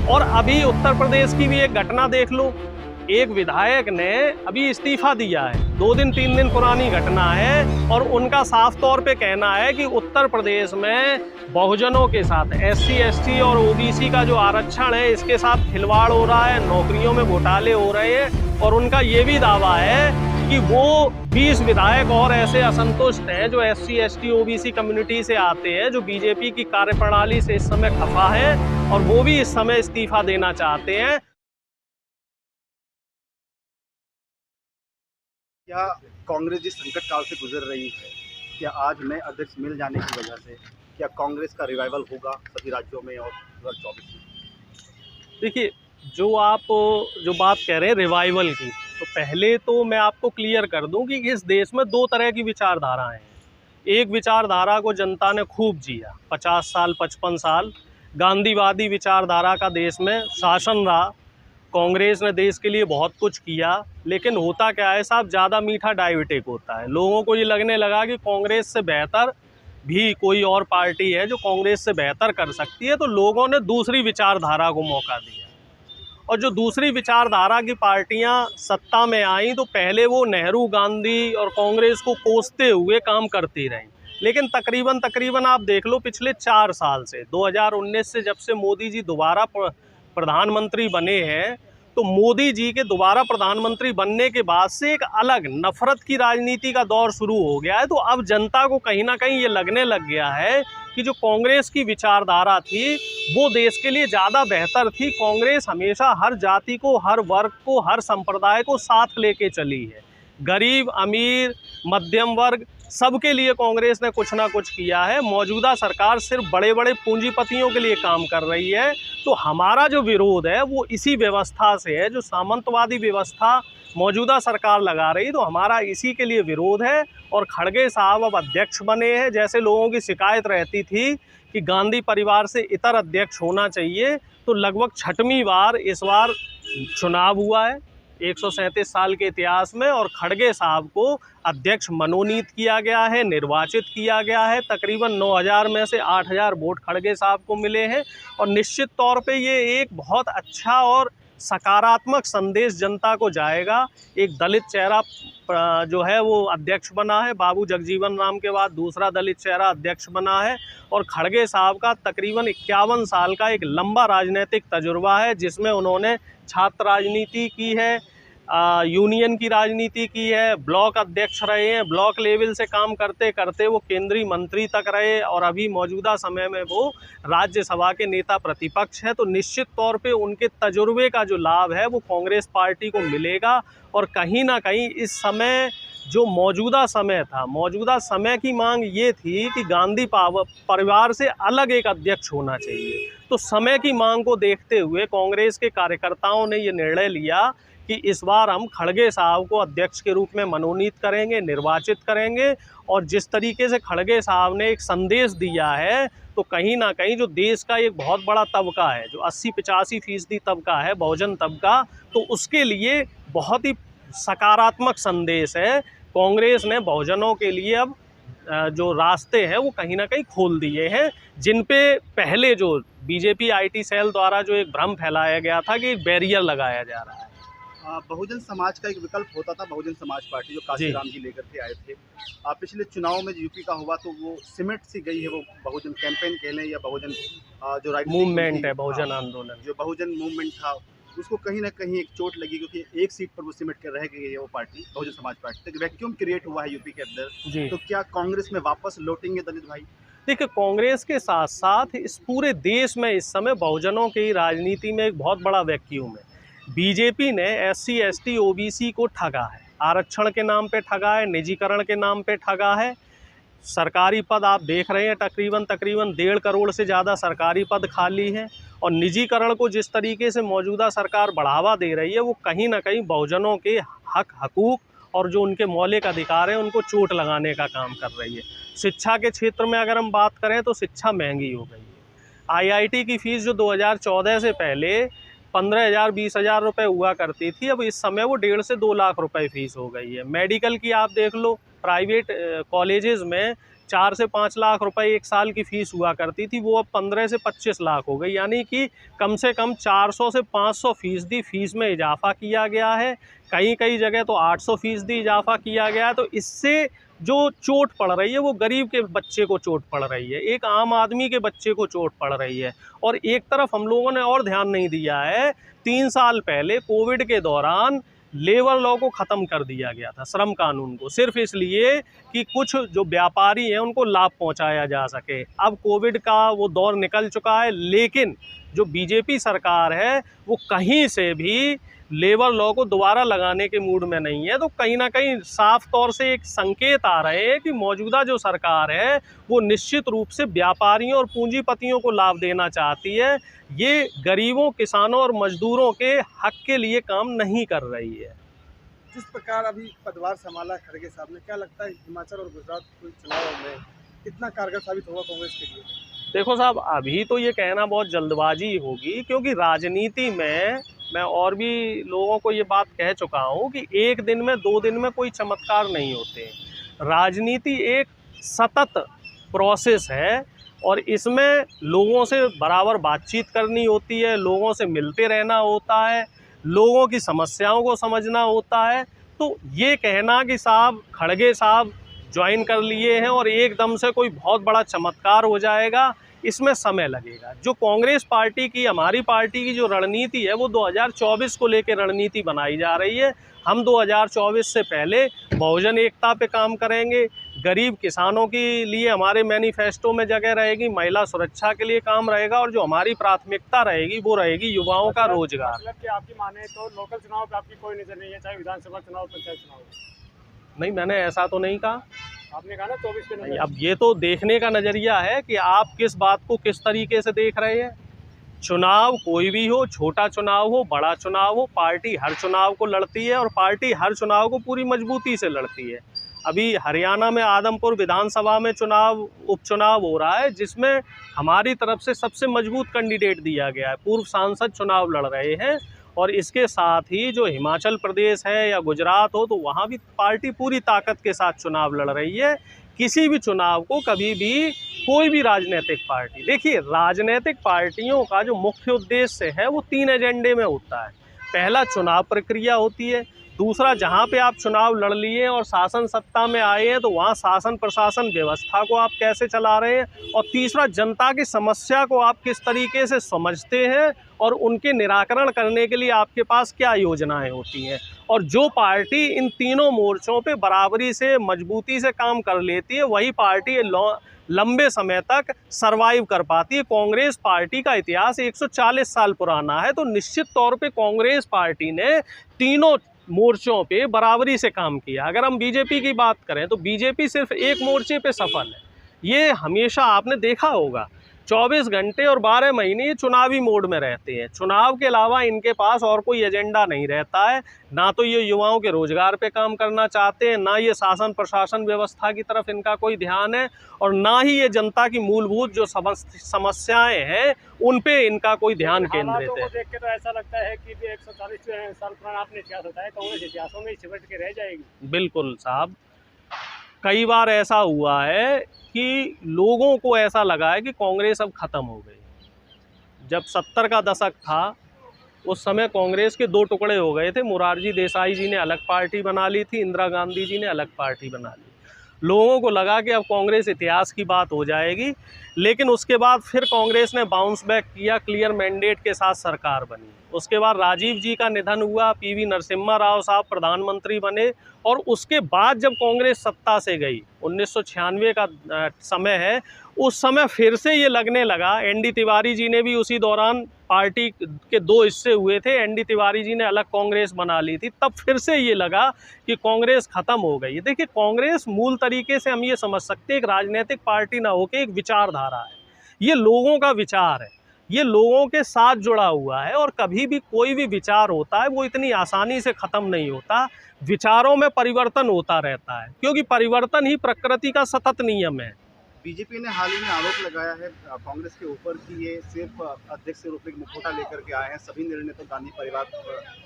और अभी उत्तर प्रदेश की भी एक घटना देख लो, एक विधायक ने अभी इस्तीफा दिया है, 2 दिन 3 दिन पुरानी घटना है, और उनका साफ तौर पे कहना है कि उत्तर प्रदेश में बहुजनों के साथ SC ST और OBC का जो आरक्षण है इसके साथ खिलवाड़ हो रहा है, नौकरियों में घोटाले हो रहे हैं। और उनका ये भी दावा है कि वो 20 विधायक और ऐसे असंतुष्ट हैं जो SC ST OBC कम्युनिटी से आते हैं, जो बीजेपी की कार्यप्रणाली से इस समय खफा है, और वो भी इस समय इस्तीफा देना चाहते हैं। क्या कांग्रेस जिस संकट काल से गुजर रही है, क्या आज नए अध्यक्ष मिल जाने की वजह से क्या कांग्रेस का रिवाइवल होगा सभी राज्यों में और 2024 में? देखिए, जो बात कह रहे हैं रिवाइवल की, तो पहले तो मैं आपको क्लियर कर दूं कि इस देश में 2 तरह की विचारधाराएं हैं। एक विचारधारा को जनता ने खूब जिया, 50 साल 55 साल गांधीवादी विचारधारा का देश में शासन रहा, कांग्रेस ने देश के लिए बहुत कुछ किया। लेकिन होता क्या है साहब, ज़्यादा मीठा डायबिटिक होता है। लोगों को ये लगने लगा कि कांग्रेस से बेहतर भी कोई और पार्टी है जो कांग्रेस से बेहतर कर सकती है, तो लोगों ने दूसरी विचारधारा को मौका दिया। और जो दूसरी विचारधारा की पार्टियां सत्ता में आई, तो पहले वो नेहरू, गांधी और कांग्रेस को कोसते हुए काम करती रहीं। लेकिन तकरीबन आप देख लो, पिछले 4 साल से 2019 से जब से मोदी जी दोबारा प्रधानमंत्री बने हैं, तो मोदी जी के दोबारा प्रधानमंत्री बनने के बाद से एक अलग नफरत की राजनीति का दौर शुरू हो गया है। तो अब जनता को कहीं ना कहीं ये लगने लग गया है कि जो कांग्रेस की विचारधारा थी वो देश के लिए ज़्यादा बेहतर थी। कांग्रेस हमेशा हर जाति को, हर वर्ग को, हर संप्रदाय को साथ लेके चली है। गरीब, अमीर, मध्यम वर्ग, सबके लिए कांग्रेस ने कुछ ना कुछ किया है। मौजूदा सरकार सिर्फ बड़े बड़े पूंजीपतियों के लिए काम कर रही है। तो हमारा जो विरोध है वो इसी व्यवस्था से है, जो सामंतवादी व्यवस्था मौजूदा सरकार लगा रही, तो हमारा इसी के लिए विरोध है। और खड़गे साहब अब अध्यक्ष बने हैं। जैसे लोगों की शिकायत रहती थी कि गांधी परिवार से इतर अध्यक्ष होना चाहिए, तो लगभग 6वीं बार इस बार चुनाव हुआ है 137 साल के इतिहास में, और खड़गे साहब को अध्यक्ष मनोनीत किया गया है, निर्वाचित किया गया है। तकरीबन 9000 में से 8000 वोट खड़गे साहब को मिले हैं। और निश्चित तौर पे ये एक बहुत अच्छा और सकारात्मक संदेश जनता को जाएगा। एक दलित चेहरा जो है वो अध्यक्ष बना है, बाबू जगजीवन राम के बाद दूसरा दलित चेहरा अध्यक्ष बना है। और खड़गे साहब का तकरीबन 51 साल का एक लंबा राजनीतिक तजुर्बा है, जिसमें उन्होंने छात्र राजनीति की है, यूनियन की राजनीति की है, ब्लॉक अध्यक्ष रहे हैं, ब्लॉक लेवल से काम करते करते वो केंद्रीय मंत्री तक रहे, और अभी मौजूदा समय में वो राज्यसभा के नेता प्रतिपक्ष हैं। तो निश्चित तौर पे उनके तजुर्बे का जो लाभ है वो कांग्रेस पार्टी को मिलेगा। और कहीं ना कहीं इस समय जो मौजूदा समय था, मौजूदा समय की मांग ये थी कि गांधी परिवार से अलग एक अध्यक्ष होना चाहिए। तो समय की मांग को देखते हुए कांग्रेस के कार्यकर्ताओं ने ये निर्णय लिया कि इस बार हम खड़गे साहब को अध्यक्ष के रूप में मनोनीत करेंगे, निर्वाचित करेंगे। और जिस तरीके से खड़गे साहब ने एक संदेश दिया है, तो कहीं ना कहीं जो देश का एक बहुत बड़ा तबका है, जो 80-85% तबका है, बहुजन तबका, तो उसके लिए बहुत ही सकारात्मक संदेश है। कांग्रेस ने बहुजनों के लिए अब जो रास्ते हैं वो कहीं ना कहीं खोल दिए हैं, जिन पे पहले जो बीजेपी IT सेल द्वारा जो एक भ्रम फैलाया गया था कि एक बैरियर लगाया जा रहा है। बहुजन समाज का एक विकल्प होता था बहुजन समाज पार्टी, जो काशीराम जी लेकर के आए थे। पिछले चुनाव में यूपी का हुआ तो वो सिमट सी गई है, वो बहुजन कैंपेन कह लें या बहुजन जो मूवमेंट है, बहुजन आंदोलन, जो बहुजन मूवमेंट था, उसको कहीं ना कहीं एक चोट लगी, क्योंकि एक सीट पर वो सिमट कर रह गई है वो पार्टी, बहुजन समाज पार्टी। तो वैक्यूम क्रिएट हुआ है यूपी के अंदर। तो क्या कांग्रेस में वापस लौटेंगे दलित भाई? देखिए, कांग्रेस के साथ साथ इस पूरे देश में इस समय बहुजनों की राजनीति में एक बहुत बड़ा वैक्यूम है। बीजेपी ने SC ST OBC को ठगा है, आरक्षण के नाम पे ठगा है, निजीकरण के नाम पे ठगा है। सरकारी पद आप देख रहे हैं, तकरीबन 1.5 करोड़ से ज़्यादा सरकारी पद खाली हैं। और निजीकरण को जिस तरीके से मौजूदा सरकार बढ़ावा दे रही है, वो कहीं ना कहीं बहुजनों के हकूक़ और जो उनके मौलिक अधिकार हैं उनको चोट लगाने का काम कर रही है। शिक्षा के क्षेत्र में अगर हम बात करें तो शिक्षा महंगी हो गई है। IIT की फ़ीस जो 2014 से पहले 15,000 20,000 रुपये हुआ करती थी, अब इस समय वो 1.5 से 2 लाख रुपए फ़ीस हो गई है। मेडिकल की आप देख लो, प्राइवेट कॉलेजेस में 4 से 5 लाख रुपए एक साल की फ़ीस हुआ करती थी, वो अब 15 से 25 लाख हो गई, यानी कि कम से कम 400 से 500% फ़ीस में इजाफ़ा किया गया है। कई कई जगह तो 800% इजाफ़ा किया गया है। तो इससे जो चोट पड़ रही है वो गरीब के बच्चे को चोट पड़ रही है, एक आम आदमी के बच्चे को चोट पड़ रही है। और एक तरफ हम लोगों ने और ध्यान नहीं दिया है, 3 साल पहले कोविड के दौरान लेबर लॉ को ख़त्म कर दिया गया था, श्रम कानून को, सिर्फ इसलिए कि कुछ जो व्यापारी हैं उनको लाभ पहुंचाया जा सके। अब कोविड का वो दौर निकल चुका है, लेकिन जो बीजेपी सरकार है वो कहीं से भी लेबर लॉ को दोबारा लगाने के मूड में नहीं है। तो कहीं ना कहीं साफ तौर से एक संकेत आ रहे हैं कि मौजूदा जो सरकार है वो निश्चित रूप से व्यापारियों और पूंजीपतियों को लाभ देना चाहती है, ये गरीबों, किसानों और मजदूरों के हक के लिए काम नहीं कर रही है। जिस प्रकार अभी पदभार संभाला खड़गे साहब ने, क्या लगता है हिमाचल और गुजरात के चुनाव में कितना कारगर साबित होगा कांग्रेस के लिए? देखो साहब, अभी तो ये कहना बहुत जल्दबाजी होगी, क्योंकि राजनीति में मैं और भी लोगों को ये बात कह चुका हूँ कि एक दिन में, 2 दिन में कोई चमत्कार नहीं होते। राजनीति एक सतत प्रोसेस है और इसमें लोगों से बराबर बातचीत करनी होती है, लोगों से मिलते रहना होता है, लोगों की समस्याओं को समझना होता है। तो ये कहना कि साहब खड़गे साहब ज्वाइन कर लिए हैं और एकदम से कोई बहुत बड़ा चमत्कार हो जाएगा, इसमें समय लगेगा। जो कांग्रेस पार्टी की, हमारी पार्टी की जो रणनीति है वो 2024 को लेकर रणनीति बनाई जा रही है। हम 2024 से पहले बहुजन एकता पे काम करेंगे, गरीब किसानों के लिए हमारे मैनिफेस्टो में जगह रहेगी, महिला सुरक्षा के लिए काम रहेगा और जो हमारी प्राथमिकता रहेगी वो रहेगी युवाओं का रोजगार। मतलब कि आपकी माने तो लोकल चुनाव पे आपकी कोई नजर नहीं है, चाहे विधानसभा चुनाव, पंचायत चुनाव? नहीं, मैंने ऐसा तो नहीं कहा। आपने कहा ना 24 पे नजर। अब ये तो देखने का नज़रिया है कि आप किस बात को किस तरीके से देख रहे हैं। चुनाव कोई भी हो, छोटा चुनाव हो, बड़ा चुनाव हो, पार्टी हर चुनाव को लड़ती है और पार्टी हर चुनाव को पूरी मजबूती से लड़ती है। अभी हरियाणा में आदमपुर विधानसभा में उपचुनाव हो रहा है, जिसमें हमारी तरफ से सबसे मजबूत कैंडिडेट दिया गया है, पूर्व सांसद चुनाव लड़ रहे हैं। और इसके साथ ही जो हिमाचल प्रदेश है या गुजरात हो, तो वहाँ भी पार्टी पूरी ताकत के साथ चुनाव लड़ रही है। किसी भी चुनाव को कभी भी कोई भी राजनीतिक पार्टी, देखिए राजनीतिक पार्टियों का जो मुख्य उद्देश्य है वो 3 एजेंडे में होता है। पहला, चुनाव प्रक्रिया होती है। दूसरा, जहाँ पे आप चुनाव लड़ लिए और शासन सत्ता में आए हैं तो वहाँ शासन प्रशासन व्यवस्था को आप कैसे चला रहे हैं। और तीसरा, जनता की समस्या को आप किस तरीके से समझते हैं और उनके निराकरण करने के लिए आपके पास क्या योजनाएं होती हैं। और जो पार्टी इन तीनों मोर्चों पे बराबरी से, मजबूती से काम कर लेती है, वही पार्टी लंबे समय तक सरवाइव कर पाती है। कांग्रेस पार्टी का इतिहास 140 साल पुराना है, तो निश्चित तौर पे कांग्रेस पार्टी ने तीनों मोर्चों पे बराबरी से काम किया। अगर हम बीजेपी की बात करें तो बीजेपी सिर्फ एक मोर्चे पे सफल है। ये हमेशा आपने देखा होगा, 24 घंटे और 12 महीने ये चुनावी मोड में रहते हैं। चुनाव के अलावा इनके पास और कोई एजेंडा नहीं रहता है। ना तो ये युवाओं के रोजगार पे काम करना चाहते हैं, ना ये शासन प्रशासन व्यवस्था की तरफ इनका कोई ध्यान है, और ना ही ये जनता की मूलभूत जो समस्याएं हैं उन पे इनका कोई ध्यान केंद्रित है। देख के तो ऐसा लगता है कि 140 साल पुराना आपने इतिहास बताया, कांग्रेस इतिहासों में सिमट के रह जाएगी। बिल्कुल साहब, कई बार ऐसा हुआ है कि लोगों को ऐसा लगा है कि कांग्रेस अब ख़त्म हो गई। जब 70 का दशक था उस समय कांग्रेस के 2 टुकड़े हो गए थे। मोरारजी देसाई जी ने अलग पार्टी बना ली थी, इंदिरा गांधी जी ने अलग पार्टी बना ली। लोगों को लगा कि अब कांग्रेस इतिहास की बात हो जाएगी, लेकिन उसके बाद फिर कांग्रेस ने बाउंस बैक किया, क्लियर मैंडेट के साथ सरकार बनी। उसके बाद राजीव जी का निधन हुआ, पीवी नरसिम्हा राव साहब प्रधानमंत्री बने, और उसके बाद जब कांग्रेस सत्ता से गई, 1996 का समय है, उस समय फिर से ये लगने लगा। एनडी तिवारी जी ने भी उसी दौरान, पार्टी के 2 हिस्से हुए थे, एनडी तिवारी जी ने अलग कांग्रेस बना ली थी, तब फिर से ये लगा कि कांग्रेस ख़त्म हो गई। देखिए, कांग्रेस मूल तरीके से हम ये समझ सकते हैं एक राजनीतिक पार्टी ना होकर एक विचारधारा है। ये लोगों का विचार है, ये लोगों के साथ जुड़ा हुआ है, और कभी भी कोई भी विचार होता है वो इतनी आसानी से ख़त्म नहीं होता। विचारों में परिवर्तन होता रहता है, क्योंकि परिवर्तन ही प्रकृति का सतत नियम है। बीजेपी ने हाल ही में आरोप लगाया है कांग्रेस के ऊपर कि ये सिर्फ अध्यक्ष के रूप में मुखौटा लेकर के आए हैं, सभी निर्णय तो गांधी परिवार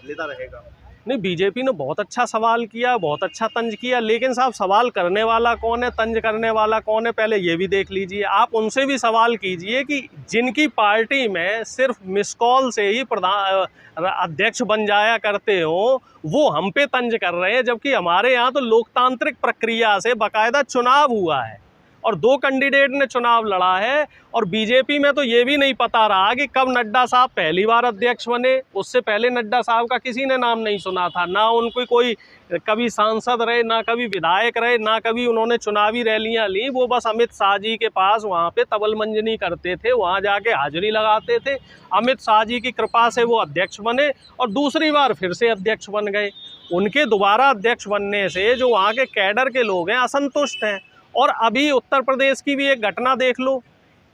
लेता रहेगा। नहीं, बीजेपी ने बहुत अच्छा सवाल किया, बहुत अच्छा तंज किया, लेकिन साहब सवाल करने वाला कौन है, तंज करने वाला कौन है, पहले ये भी देख लीजिए। आप उनसे भी सवाल कीजिए कि जिनकी पार्टी में सिर्फ मिस कॉल से ही प्रधान अध्यक्ष बन जाया करते हो, वो हम पे तंज कर रहे हैं, जबकि हमारे यहाँ तो लोकतांत्रिक प्रक्रिया से बाकायदा चुनाव हुआ है और 2 कैंडिडेट ने चुनाव लड़ा है। और बीजेपी में तो ये भी नहीं पता रहा कि कब नड्डा साहब पहली बार अध्यक्ष बने। उससे पहले नड्डा साहब का किसी ने नाम नहीं सुना था, ना उनको कोई कभी सांसद रहे, ना कभी विधायक रहे, ना कभी उन्होंने चुनावी रैलियां ली। वो बस अमित शाह जी के पास वहाँ पे तबल मंजनी करते थे, वहाँ जाके हाजिरी लगाते थे। अमित शाह जी की कृपा से वो अध्यक्ष बने और दूसरी बार फिर से अध्यक्ष बन गए। उनके दोबारा अध्यक्ष बनने से जो वहाँ के कैडर के लोग हैं असंतुष्ट हैं। और अभी उत्तर प्रदेश की भी एक घटना देख लो,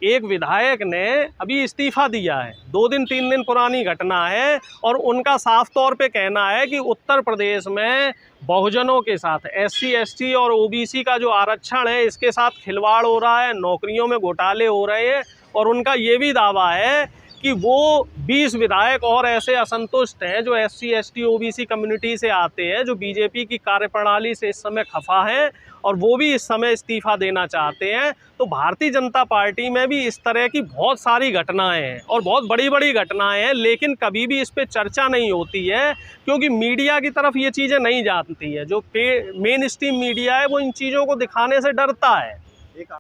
एक विधायक ने अभी इस्तीफा दिया है, 2 दिन 3 दिन पुरानी घटना है, और उनका साफ तौर पे कहना है कि उत्तर प्रदेश में बहुजनों के साथ SC ST और OBC का जो आरक्षण है इसके साथ खिलवाड़ हो रहा है, नौकरियों में घोटाले हो रहे हैं। और उनका ये भी दावा है कि वो 20 विधायक और ऐसे असंतुष्ट हैं जो SC ST OBC कम्युनिटी से आते हैं, जो बीजेपी की कार्यप्रणाली से इस समय खफा हैं और वो भी इस समय इस्तीफा देना चाहते हैं। तो भारतीय जनता पार्टी में भी इस तरह की बहुत सारी घटनाएं हैं और बहुत बड़ी बड़ी घटनाएं हैं, लेकिन कभी भी इस पे चर्चा नहीं होती है क्योंकि मीडिया की तरफ ये चीज़ें नहीं जाती है। जो मेन स्ट्रीम मीडिया है वो इन चीज़ों को दिखाने से डरता है।